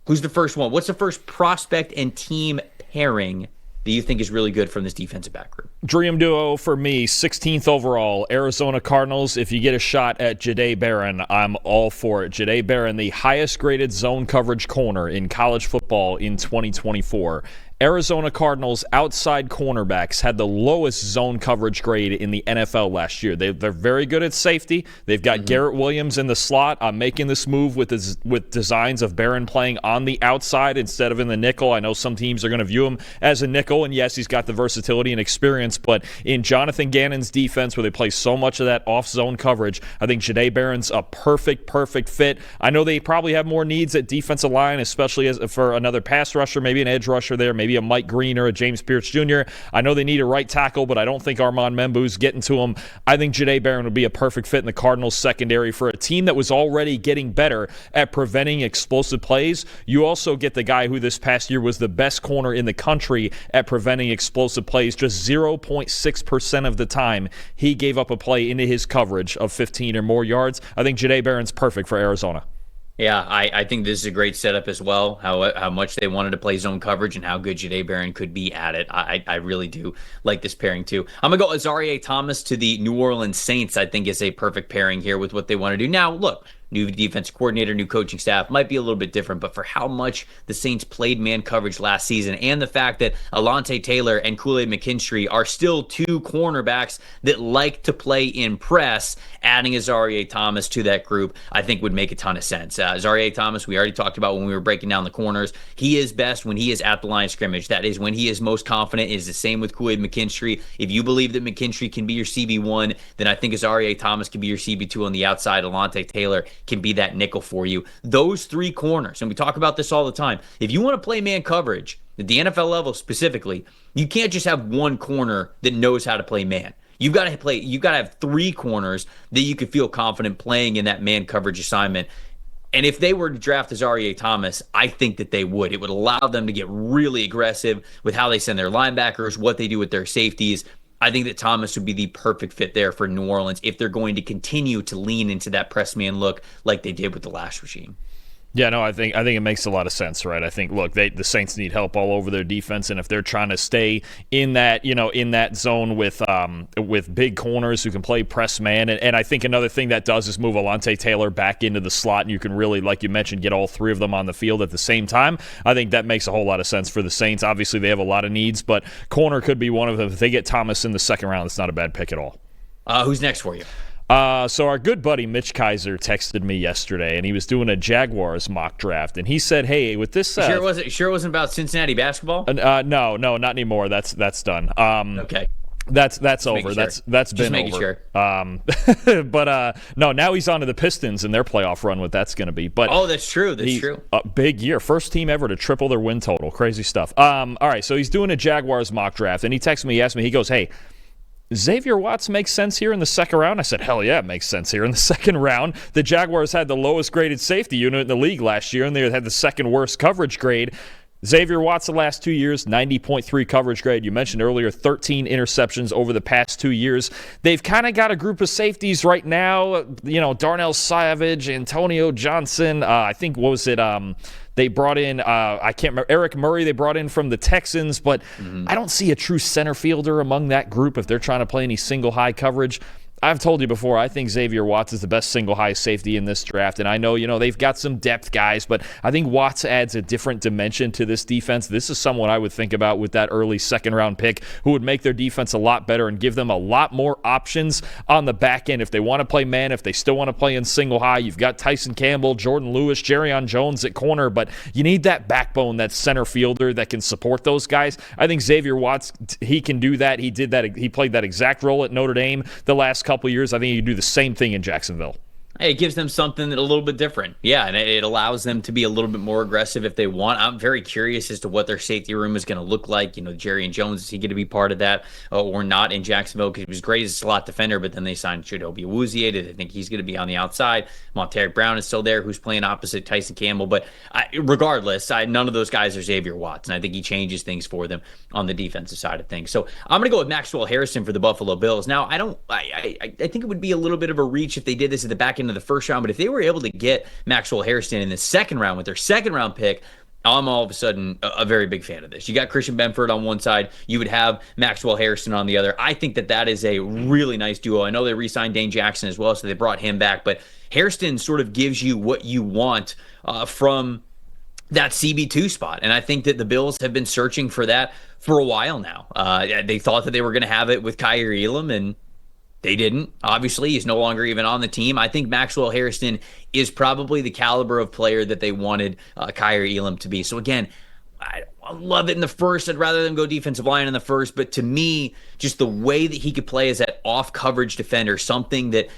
Who's the first one? What's the first prospect and team pairing that you think is really good from this defensive back group? Dream duo for me, 16th overall, Arizona Cardinals. If you get a shot at Jahdae Barron, I'm all for it. Jahdae Barron, the highest graded zone coverage corner in college football in 2024. Arizona Cardinals outside cornerbacks had the lowest zone coverage grade in the NFL last year. They're very good at safety. They've got Garrett Williams in the slot. I'm making this move with designs of Barron playing on the outside instead of in the nickel. I know some teams are going to view him as a nickel, and yes, he's got the versatility and experience, but in Jonathan Gannon's defense where they play so much of that off-zone coverage, I think Jahdae Barron's a perfect fit. I know they probably have more needs at defensive line, especially for another pass rusher, maybe an edge rusher there, maybe a Mike Green or a James Pierce Jr. I know they need a right tackle, but I don't think Armand Membu's getting to him. I think Jahdae Barron would be a perfect fit in the Cardinals secondary for a team that was already getting better at preventing explosive plays. You also get the guy who this past year was the best corner in the country at preventing explosive plays. Just 0.6% of the time he gave up a play into his coverage of 15 or more yards. I think Jahdae Barron's perfect for Arizona. Yeah, I think this is a great setup as well, how much they wanted to play zone coverage and how good Jahdae Barron could be at it. I really do like this pairing too. I'm going to go Azareye'h Thomas to the New Orleans Saints. I think is a perfect pairing here with what they want to do. Now, look, new defensive coordinator, new coaching staff, might be a little bit different, but for how much the Saints played man coverage last season and the fact that Alontae Taylor and Kool-Aid McKinstry are still two cornerbacks that like to play in press, adding Azareye'h Thomas to that group, I think would make a ton of sense. Azareye'h Thomas, we already talked about when we were breaking down the corners. He is best when he is at the line of scrimmage. That is when he is most confident. It is the same with Kool-Aid McKinstry. If you believe that McKinstry can be your CB1, then I think Azareye'h Thomas can be your CB2 on the outside. Alontae Taylor can be that nickel for you. Those three corners, and we talk about this all the time, if you want to play man coverage at the NFL level specifically, you can't just have one corner that knows how to play man. You've got to have three corners that you could feel confident playing in that man coverage assignment. And if they were to draft Azareye'h Thomas, I think that they would. It would allow them to get really aggressive with how they send their linebackers, what they do with their safeties. I think that Thomas would be the perfect fit there for New Orleans if they're going to continue to lean into that press man look like they did with the last regime. Yeah, no, I think it makes a lot of sense, right? I think, look, the Saints need help all over their defense, and if they're trying to stay in that, in that zone with big corners who can play press man, and I think another thing that does is move Alontae Taylor back into the slot, and you can really, like you mentioned, get all three of them on the field at the same time. I think that makes a whole lot of sense for the Saints. Obviously, they have a lot of needs, but corner could be one of them. If they get Thomas in the second round, it's not a bad pick at all. Who's next for you? So our good buddy Mitch Kaiser texted me yesterday, and he was doing a Jaguars mock draft, and he said, "Hey, with this, Sure it wasn't about Cincinnati basketball? No, not anymore. That's done. Okay." That's over. Sure. That's been over. Sure. But no, now he's on to the Pistons and their playoff run. What that's going to be. But that's true. That's true. A big year, first team ever to triple their win total. Crazy stuff. All right, so he's doing a Jaguars mock draft, and he texted me. He asked me. He goes, "Hey, Xavier Watts makes sense here in the second round?" I said, hell yeah, it makes sense here in the second round. The Jaguars had the lowest graded safety unit in the league last year, and they had the second worst coverage grade. Xavier Watts the last 2 years, 90.3 coverage grade. You mentioned earlier 13 interceptions over the past 2 years. They've kind of got a group of safeties right now. Darnell Savage, Antonio Johnson. I think, what was it? They brought in, I can't remember, Eric Murray they brought in from the Texans, but I don't see a true center fielder among that group if they're trying to play any single high coverage. I've told you before, I think Xavier Watts is the best single high safety in this draft, and I know, they've got some depth guys, but I think Watts adds a different dimension to this defense. This is someone I would think about with that early second-round pick who would make their defense a lot better and give them a lot more options on the back end. If they want to play man, if they still want to play in single high, you've got Tyson Campbell, Jordan Lewis, Jerrion Jones at corner, but you need that backbone, that center fielder that can support those guys. I think Xavier Watts, he can do that. He did that. He played that exact role at Notre Dame the last couple years. I think you can do the same thing in Jacksonville. It gives them something a little bit different. Yeah, and it allows them to be a little bit more aggressive if they want. I'm very curious as to what their safety room is going to look like. Jerrion Jones, is he going to be part of that or not in Jacksonville? Because he was great as a slot defender, but then they signed Chidobe Awuzie. I think he's going to be on the outside. Monteric Brown is still there, who's playing opposite Tyson Campbell. But regardless, none of those guys are Xavier Watts, and I think he changes things for them on the defensive side of things. So I'm going to go with Maxwell Harrison for the Buffalo Bills. Now, I think it would be a little bit of a reach if they did this at the back end end of the first round, but if they were able to get Maxwell Hairston in the second round with their second round pick, I'm all of a sudden a very big fan of this. You got Christian Benford on one side. You would have Maxwell Hairston on the other. I think that is a really nice duo. I know they re-signed Dane Jackson as well, so they brought him back. But Hairston sort of gives you what you want from that CB2 spot. And I think that the Bills have been searching for that for a while now. They thought that they were going to have it with Kaiir Elam, and they didn't. Obviously, he's no longer even on the team. I think Maxwell Hairston is probably the caliber of player that they wanted Kaiir Elam to be. So again, I love it in the first. I'd rather them go defensive line in the first. But to me, just the way that he could play as that off-coverage defender, something that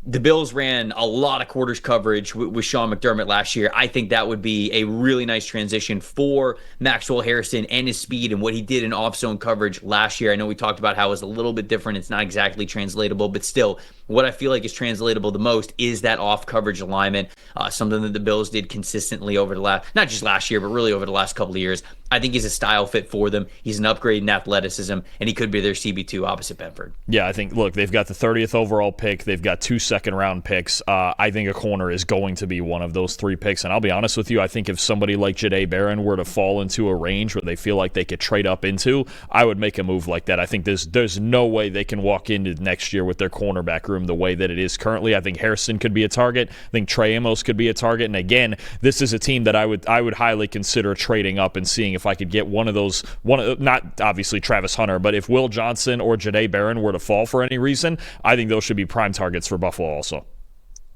the Bills ran a lot of quarters coverage with Sean McDermott last year. I think that would be a really nice transition for Maxwell Hairston and his speed and what he did in off-zone coverage last year. I know we talked about how it was a little bit different. It's not exactly translatable, but still, what I feel like is translatable the most is that off-coverage alignment, something that the Bills did consistently over the last, not just last year, but really over the last couple of years. I think he's a style fit for them. He's an upgrade in athleticism, and he could be their CB2 opposite Benford. Yeah, I think, look, they've got the 30th overall pick. They've got 2 second-round picks. I think a corner is going to be one of those 3 picks. And I'll be honest with you, I think if somebody like Jahdae Barron were to fall into a range where they feel like they could trade up into, I would make a move like that. I think there's no way they can walk into next year with their cornerback room the way that it is currently. I think Hairston could be a target. I think Trey Amos could be a target. And again, this is a team that I would highly consider trading up and seeing if I could get one of those, not obviously Travis Hunter, but if Will Johnson or Jahdae Barron were to fall for any reason, I think those should be prime targets for Buffalo also.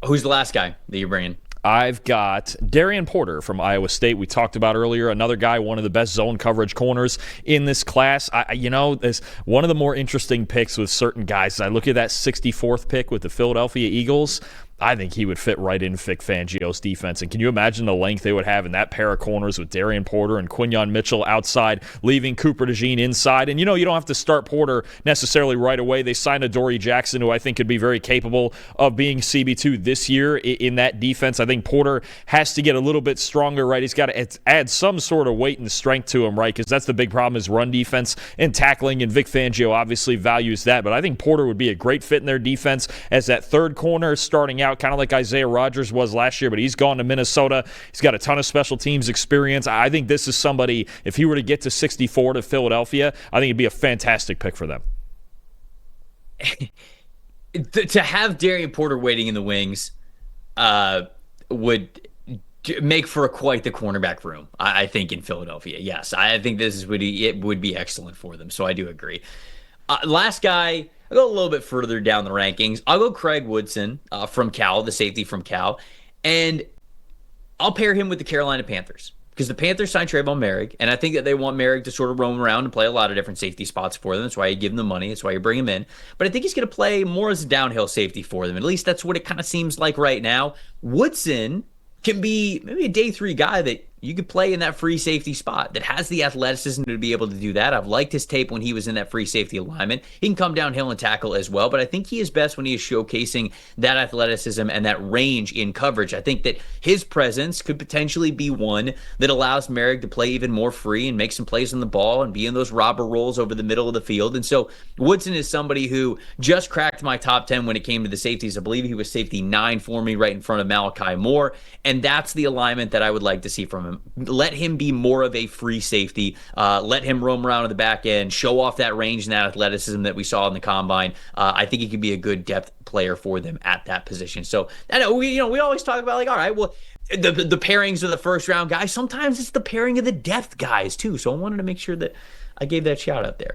Who's the last guy that you're bringing? I've got Darian Porter from Iowa State. We talked about earlier, another guy, one of the best zone coverage corners in this class. There's one of the more interesting picks with certain guys. I look at that 64th pick with the Philadelphia Eagles. I think he would fit right in Vic Fangio's defense. And can you imagine the length they would have in that pair of corners with Darian Porter and Quinyon Mitchell outside, leaving Cooper DeJean inside? And, you don't have to start Porter necessarily right away. They signed Adoree Jackson, who I think could be very capable of being CB2 this year in that defense. I think Porter has to get a little bit stronger, right? He's got to add some sort of weight and strength to him, right? Because that's the big problem is run defense and tackling, and Vic Fangio obviously values that. But I think Porter would be a great fit in their defense as that third corner starting out, kind of like Isaiah Rodgers was last year, but he's gone to Minnesota. He's got a ton of special teams experience. I think this is somebody, if he were to get to 64 to Philadelphia, I think it'd be a fantastic pick for them. To have Darian Porter waiting in the wings would make for quite the cornerback room, I think, in Philadelphia. Yes, I think it would be excellent for them, so I do agree. Last guy, I'll go a little bit further down the rankings. I'll go Craig Woodson from Cal, the safety from Cal, and I'll pair him with the Carolina Panthers because the Panthers signed Trayvon Merrick, and I think that they want Merrick to sort of roam around and play a lot of different safety spots for them. That's why you give him the money. That's why you bring him in. But I think he's going to play more as a downhill safety for them. At least that's what it kind of seems like right now. Woodson can be maybe a day 3 guy that you could play in that free safety spot that has the athleticism to be able to do that. I've liked his tape when he was in that free safety alignment. He can come downhill and tackle as well, but I think he is best when he is showcasing that athleticism and that range in coverage. I think that his presence could potentially be one that allows Merrick to play even more free and make some plays on the ball and be in those robber rolls over the middle of the field. And so Woodson is somebody who just cracked my top 10 when it came to the safeties. I believe he was safety 9 for me, right in front of Malachi Moore, and that's the alignment that I would like to see from him. Let him be more of a free safety. Let him roam around on the back end, show off that range and that athleticism that we saw in the combine. I think he could be a good depth player for them at that position. So I know we always talk about like, all right, well, the pairings of the first round guys. Sometimes it's the pairing of the depth guys too. So I wanted to make sure that I gave that shout out there.